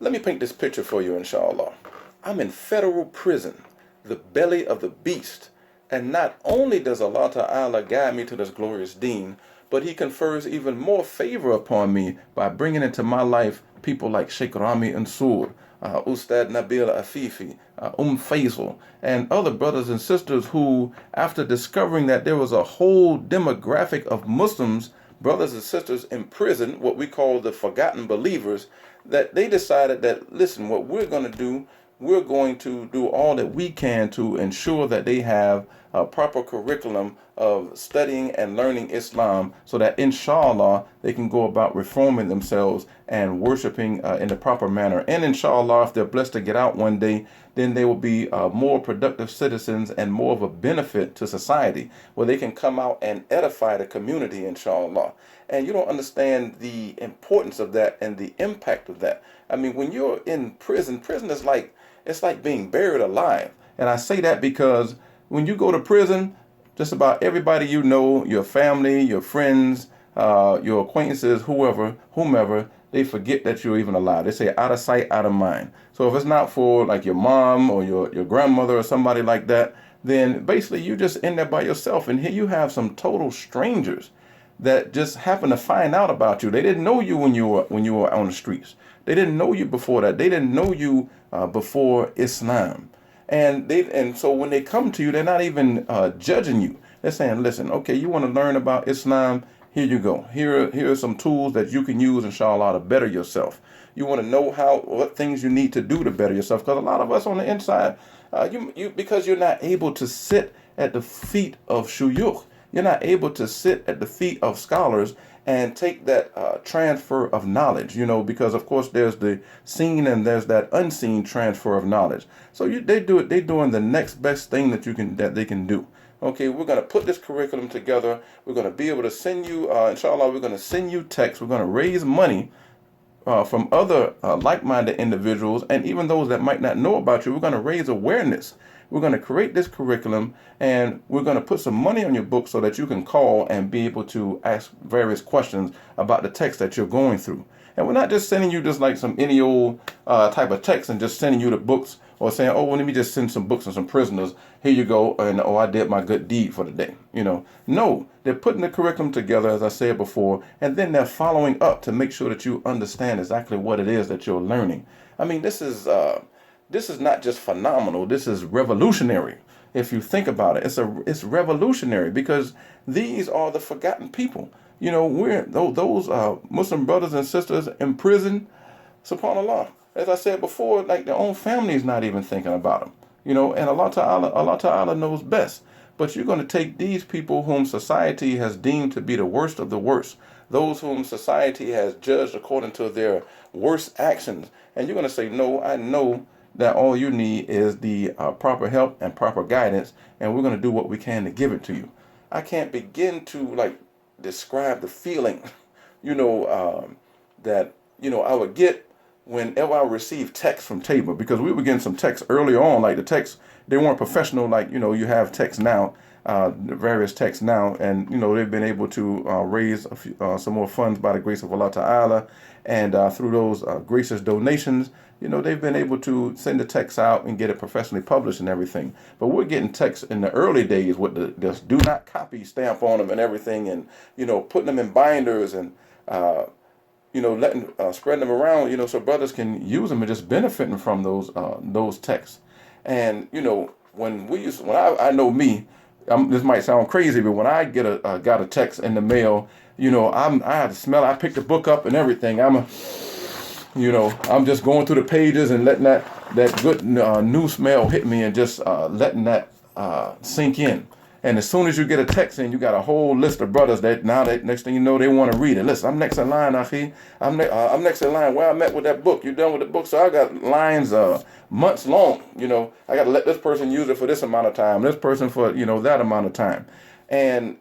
Let me paint this picture for you, inshallah. I'm in federal prison, the belly of the beast. And not only does Allah Ta'ala guide me to this glorious deen, but He confers even more favor upon me by bringing into my life people like Sheikh Rami Ansur, Ustad Nabil Afifi, Faisal, and other brothers and sisters who, after discovering that there was a whole demographic of Muslims, brothers and sisters in prison, what we call the forgotten believers, that they decided that, listen, what we're going to do all that we can to ensure that they have a proper curriculum of studying and learning Islam so that inshallah they can go about reforming themselves and worshiping in the proper manner. And inshallah, if they're blessed to get out one day, then they will be more productive citizens and more of a benefit to society, where they can come out and edify the community, inshallah. And you don't understand the importance of that and the impact of that. I mean, when you're in prison is like, it's like being buried alive. And I say that because when you go to prison, just about everybody you know, your family, your friends, your acquaintances, whomever, they forget that you're even alive. They say out of sight, out of mind. So if it's not for like your mom or your grandmother or somebody like that, then basically you just in there by yourself. And here you have some total strangers that just happen to find out about you. They didn't know you when you were on the streets. They didn't know you before that. They didn't know you before Islam. And so when they come to you, they're not even judging you. They're saying, listen, okay, you want to learn about Islam? Here you go. Here are some tools that you can use, inshallah, to better yourself. You want to know what things you need to do to better yourself. Because a lot of us on the inside, because you're not able to sit at the feet of shuyukh. You're not able to sit at the feet of scholars and take that transfer of knowledge, because of course there's the seen and there's that unseen transfer of knowledge. So they're doing the next best thing that they can do. Okay, we're going to put this curriculum together. We're going to be able to send you, inshallah, we're going to send you texts. We're going to raise money from other like-minded individuals, and even those that might not know about you. We're going to raise awareness. We're going to create this curriculum, and we're going to put some money on your book so that you can call and be able to ask various questions about the text that you're going through. And we're not just sending you just like some any old type of text and just sending you the books or saying, oh, well, let me just send some books and some prisoners. Here you go. And oh, I did my good deed for the day. No, they're putting the curriculum together, as I said before, and then they're following up to make sure that you understand exactly what it is that you're learning. I mean, this is not just phenomenal. This is revolutionary. If you think about it, it's revolutionary because these are the forgotten people. We're those Muslim brothers and sisters in prison. SubhanAllah. As I said before, like their own family is not even thinking about them. And Allah Ta'ala knows best. But you're going to take these people whom society has deemed to be the worst of the worst, those whom society has judged according to their worst actions, and you're going to say, no, I know that all you need is the proper help and proper guidance, and we're going to do what we can to give it to you. I can't begin to describe the feeling, that I would get whenever I received text from Tayba, because we were getting some texts earlier on, like the texts, they weren't professional, you have texts now, various texts now, and they've been able to raise some more funds by the grace of Allah Ta'ala, and through those gracious donations, they've been able to send the text out and get it professionally published and everything. But we're getting texts in the early days with the do not copy stamp on them and everything, and putting them in binders and letting spreading them around, so brothers can use them and just benefiting from those texts. And when I know me, this might sound crazy, but when I got a text in the mail, I had to smell it. I picked the book up and everything. I'm just going through the pages and letting that good new smell hit me and just letting that sink in. And as soon as you get a text in, you got a whole list of brothers that next thing you know, they want to read it. Listen, I'm next in line, Akhi. I'm next in line where I met with that book. You done with the book? So I got lines months long. I got to let this person use it for this amount of time, this person for, that amount of time. And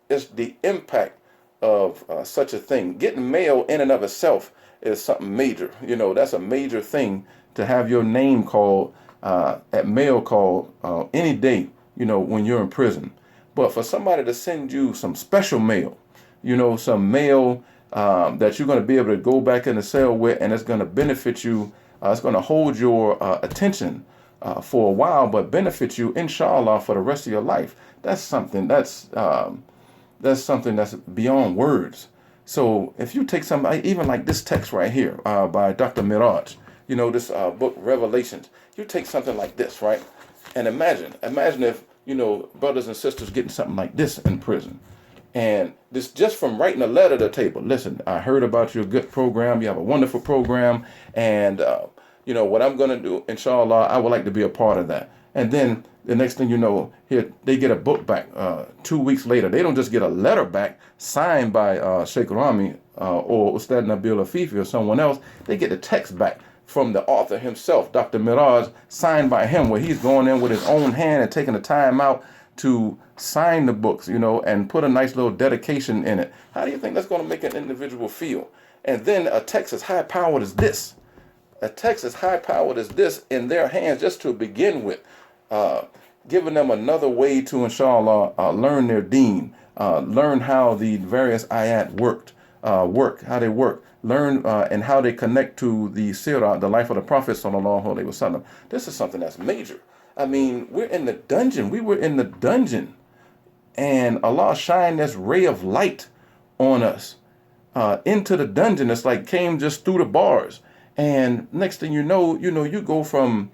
it's the impact of such a thing. Getting mail in and of itself is something major. That's a major thing to have your name called at mail call any day, when you're in prison. But for somebody to send you some special mail, some mail that you're going to be able to go back in the cell with, and it's going to benefit you It's going to hold your attention for a while, but benefit you, inshallah, for the rest of your life. That's something that's beyond words. So if you take something, even like this text right here by Dr. Miraj, this book, Revelations, you take something like this, right? And imagine if, brothers and sisters getting something like this in prison. And this just from writing a letter to the Tayba. Listen, I heard about your good program. You have a wonderful program. And, what I'm going to do, inshallah, I would like to be a part of that. And then the next thing you know, here they get a book back 2 weeks later. They don't just get a letter back signed by Sheikh Rami or Ustad Nabil Afifi or someone else. They get the text back from the author himself, Dr. Miraj, signed by him, where he's going in with his own hand and taking the time out to sign the books, and put a nice little dedication in it. How do you think that's going to make an individual feel? And then a text as high-powered as this. A text as high-powered as this in their hands, just to begin with, giving them another way to, inshallah, learn their deen, learn how the various ayat how they work, learn and how they connect to the sirah, the life of the Prophet sallallahu alaihi wasallam. This is something that's major. I mean, we're in the dungeon. We were in the dungeon, and Allah shined this ray of light on us into the dungeon. It's like came just through the bars, and next thing you know, you go from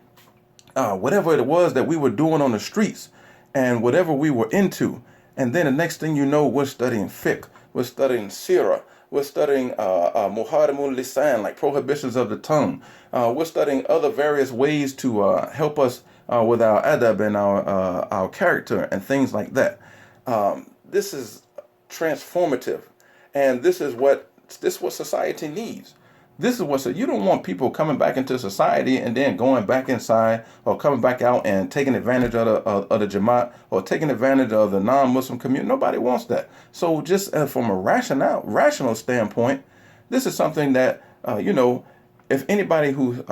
whatever it was that we were doing on the streets and whatever we were into, and then the next thing you know, we're studying fiqh, we're studying sirah, we're studying muharimul lisan, like prohibitions of the tongue. We're studying other various ways to help us with our adab and our character and things like that. This is transformative, and this is what society needs. This is what you don't want people coming back into society and then going back inside or coming back out and taking advantage of the Jamaat or taking advantage of the non-Muslim community. Nobody wants that. So just from a rational standpoint, this is something that, if anybody who,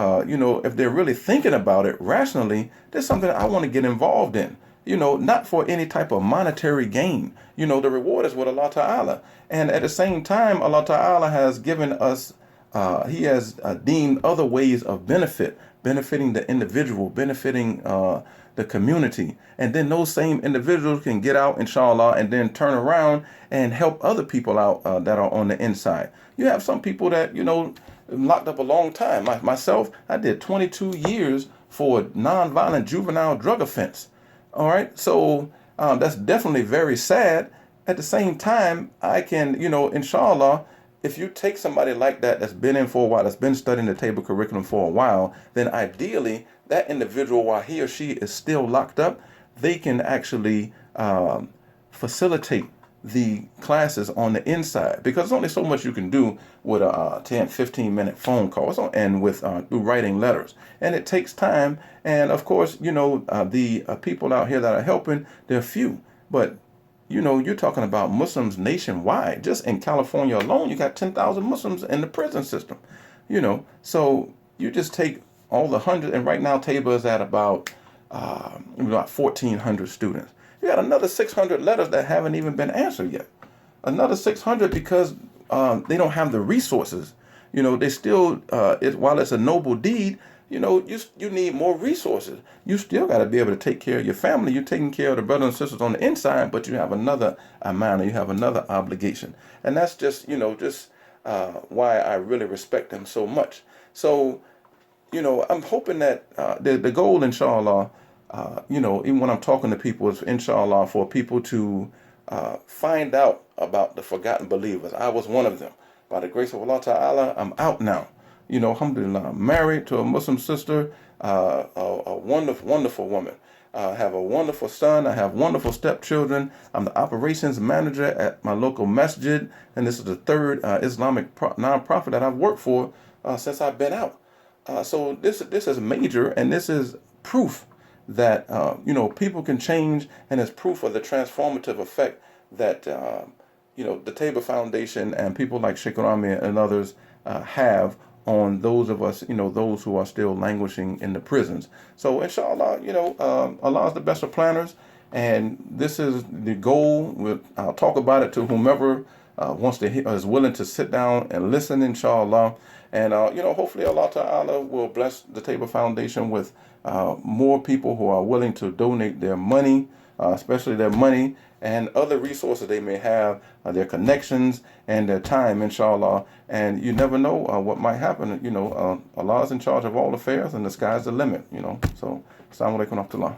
if they're really thinking about it rationally, there's something I want to get involved in. Not for any type of monetary gain. The reward is with Allah Ta'ala. And at the same time, Allah Ta'ala has given us he has deemed other ways of benefiting the individual, benefiting the community. And then those same individuals can get out, inshallah, and then turn around and help other people out that are on the inside. You have some people that, locked up a long time. Myself, I did 22 years for a nonviolent juvenile drug offense. All right. So that's definitely very sad. At the same time, I can, inshallah, if you take somebody like that that's been in for a while, that's been studying the Tayba curriculum for a while, then ideally that individual, while he or she is still locked up, they can actually facilitate the classes on the inside, because there's only so much you can do with a 10, 15-minute phone call and with through writing letters. And it takes time. And of course, the people out here that are helping, they're few. But you're talking about Muslims nationwide. Just in California alone, you got 10,000 Muslims in the prison system. So you just take all the hundred, and right now Tayba is at about 1,400 students. You got another 600 letters that haven't even been answered yet. Another 600 because they don't have the resources. They still, while it's a noble deed, you need more resources. You still got to be able to take care of your family. You're taking care of the brothers and sisters on the inside, but you have another amount, you have another obligation. And that's just, why I really respect them so much. So, I'm hoping that the goal, inshallah, even when I'm talking to people, is inshallah for people to find out about the forgotten believers. I was one of them. By the grace of Allah Ta'ala, I'm out now. Alhamdulillah, I'm married to a Muslim sister, a wonderful, wonderful woman. I have a wonderful son. I have wonderful stepchildren. I'm the operations manager at my local masjid, and this is the third Islamic non-profit that I've worked for since I've been out. So this is major, and this is proof that people can change, and it's proof of the transformative effect that the Tayba Foundation and people like Sheikh Rami and others have on those of us, those who are still languishing in the prisons. So inshallah, Allah is the best of planners, and this is the goal. I'll talk about it to whomever is willing to sit down and listen, inshallah. And, hopefully Allah Ta'ala will bless the Tayba Foundation with more people who are willing to donate their money, especially their money and other resources they may have, their connections and their time, inshallah. And you never know what might happen. Allah is in charge of all affairs, and the sky's the limit. So, assalamu alaikum wa rahmatullah.